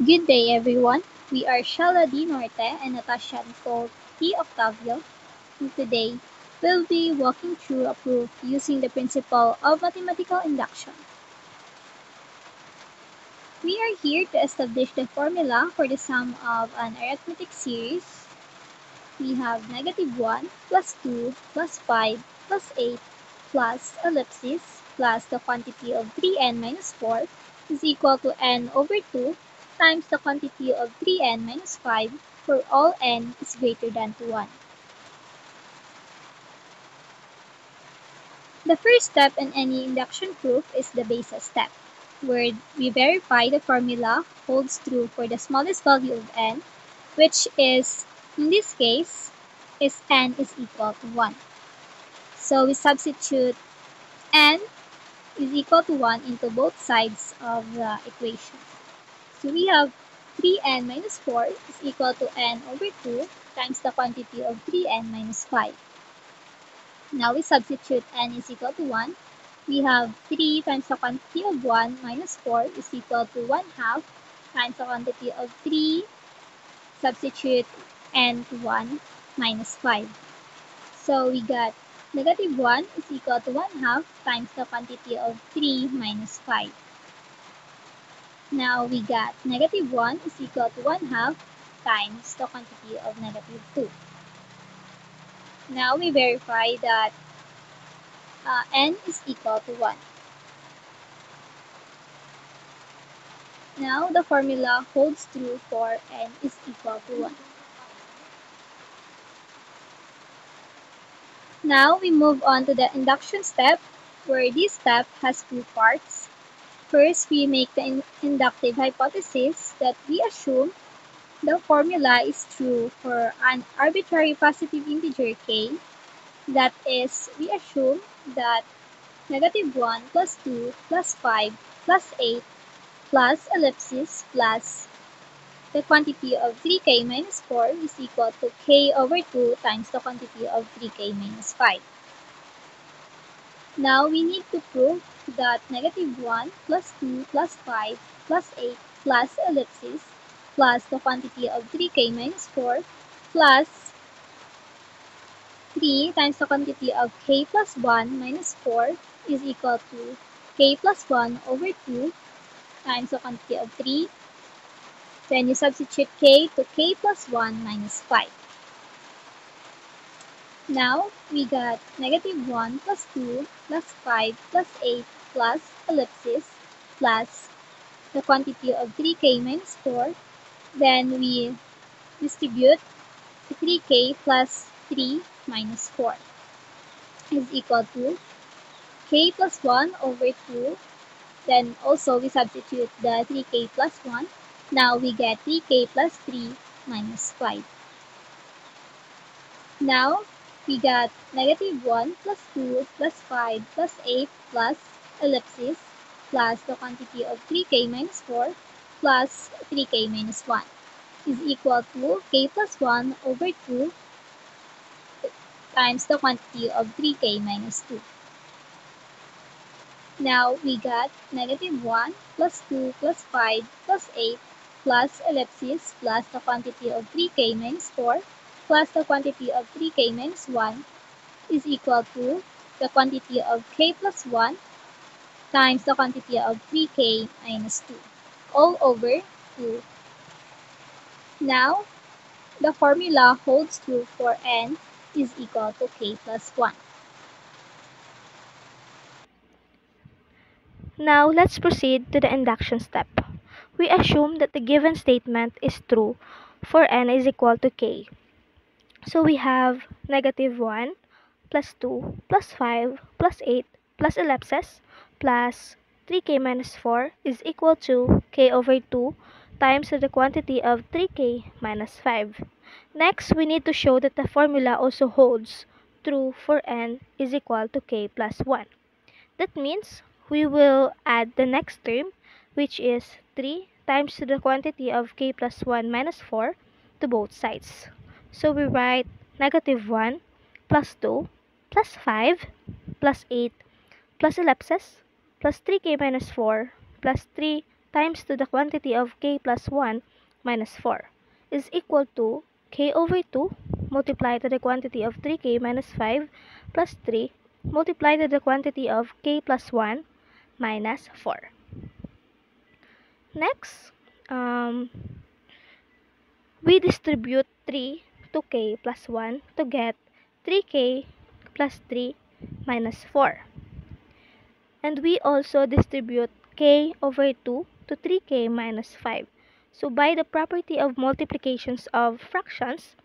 Good day, everyone. We are Shella D. Norte and Natasha Nicole T. Octavio, and today we'll be walking through a proof using the principle of mathematical induction. We are here to establish the formula for the sum of an arithmetic series. We have -1 plus 2 plus 5 plus 8 plus ellipsis plus the quantity of 3n minus 4 is equal to n over 2 times the quantity of 3n minus 5 for all n is greater than to 1. The first step in any induction proof is the basis step, where we verify the formula holds true for the smallest value of n, which is, in this case, is n is equal to 1. So we substitute n is equal to 1 into both sides of the equation. So we have 3n minus 4 is equal to n over 2 times the quantity of 3n minus 5. Now we substitute n is equal to 1. We have 3 times the quantity of 1 minus 4 is equal to 1 half times the quantity of 3, substitute n to 1 minus 5. So we got -1 is equal to 1 half times the quantity of 3 minus 5. Now we got -1 is equal to 1 half times the quantity of -2. Now we verify that n is equal to 1. Now the formula holds true for n is equal to 1. Now we move on to the induction step, where this step has two parts. First, we make the inductive hypothesis that we assume the formula is true for an arbitrary positive integer k. That is, we assume that -1 plus 2 plus 5 plus 8 plus ellipsis plus the quantity of 3k minus 4 is equal to k over 2 times the quantity of 3k minus 5. Now we need to prove that -1 plus 2 plus 5 plus 8 plus ellipsis plus the quantity of 3k minus 4 plus 3 times the quantity of k plus 1 minus 4 is equal to k plus 1 over 2 times the quantity of 3. Then you substitute k to k plus 1 minus 5. Now we got -1 plus 2 plus 5 plus 8 plus ellipsis plus the quantity of 3k minus 4. Then we distribute 3k plus 3 minus 4 is equal to k plus 1 over 2. Then also we substitute the 3k plus 1. Now we get 3k plus 3 minus 5. Now we got -1 plus 2 plus 5 plus 8 plus ellipsis plus the quantity of 3k minus 4 plus 3k minus 1 is equal to k plus 1 over 2 times the quantity of 3k minus 2. Now we got -1 plus 2 plus 5 plus 8 plus ellipsis plus the quantity of 3k minus 4 plus the quantity of 3k minus 1 is equal to the quantity of k plus 1 times the quantity of 3k minus 2 all over 2. Now the formula holds true for n is equal to k plus 1. Now let's proceed to the induction step. We assume that the given statement is true for n is equal to k. So we have -1 plus 2 plus 5 plus 8 plus ellipsis plus 3k minus 4 is equal to k over 2 times the quantity of 3k minus 5. Next, we need to show that the formula also holds true for n is equal to k plus 1. That means we will add the next term, which is 3 times the quantity of k plus 1 minus 4 to both sides. So we write -1 plus 2 plus 5 plus 8 plus ellipsis plus 3k minus 4 plus 3 times to the quantity of k plus 1 minus 4 is equal to k over 2 multiplied to the quantity of 3k minus 5 plus 3 multiplied to the quantity of k plus 1 minus 4. Next, we distribute 3 to k plus 1 to get 3k plus 3 minus 4. And we also distribute k over 2 to 3k minus 5. So by the property of multiplications of fractions,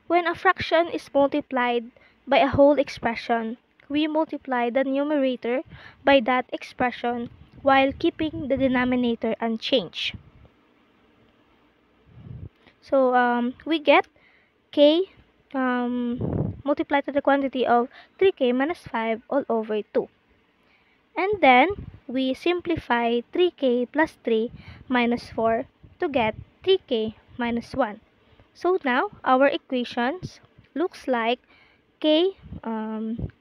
when a fraction is multiplied by a whole expression, we multiply the numerator by that expression while keeping the denominator unchanged. So we get k multiplied to the quantity of 3k minus 5 all over 2. And then we simplify 3k plus 3 minus 4 to get 3k minus 1. So now our equations looks like k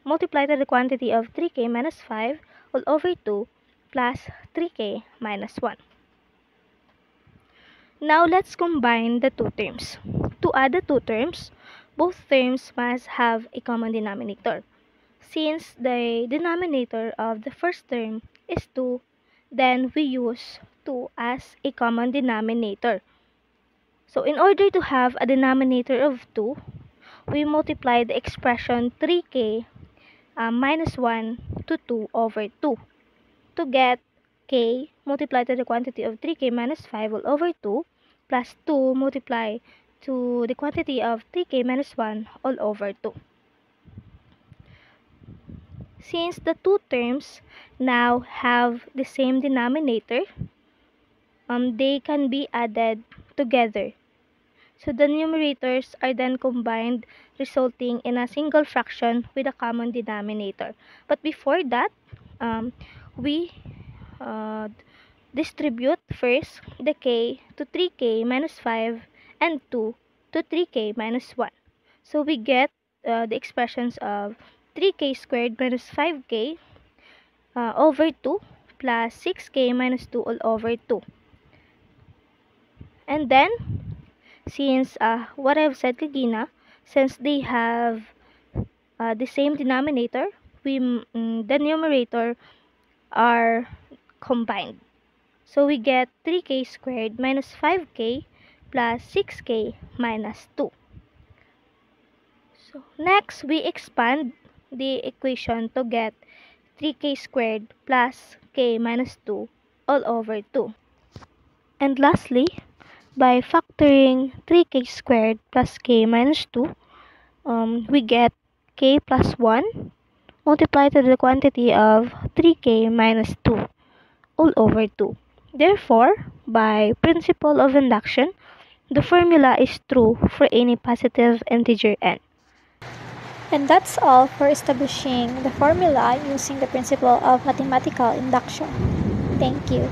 multiplied to the quantity of 3k minus 5 all over 2 plus 3k minus 1. Now let's combine the two terms. To add the two terms, both terms must have a common denominator. Since the denominator of the first term is 2, then we use 2 as a common denominator. So in order to have a denominator of 2, we multiply the expression 3k minus 1 to 2 over 2 to get k multiplied to the quantity of 3k minus 5 all over 2 plus 2 multiplied to the quantity of 3k minus 1 all over 2. Since the two terms now have the same denominator, they can be added together. So the numerators are then combined, resulting in a single fraction with a common denominator. But before that, we distribute first the k to 3k minus 5 and 2 to 3k minus 1. So we get the expressions of 3k squared minus 5k over 2 plus 6k minus 2 all over 2. And then, since what I've said kanina, since they have the same denominator, the numerator are combined. So we get 3k squared minus 5k plus 6k minus 2. So next, we expand the equation to get 3k squared plus k minus 2 all over 2. And lastly, by factoring 3k squared plus k minus 2, we get k plus 1 multiplied to the quantity of 3k minus 2 all over 2. Therefore, by principle of induction, the formula is true for any positive integer n. And that's all for establishing the formula using the principle of mathematical induction. Thank you.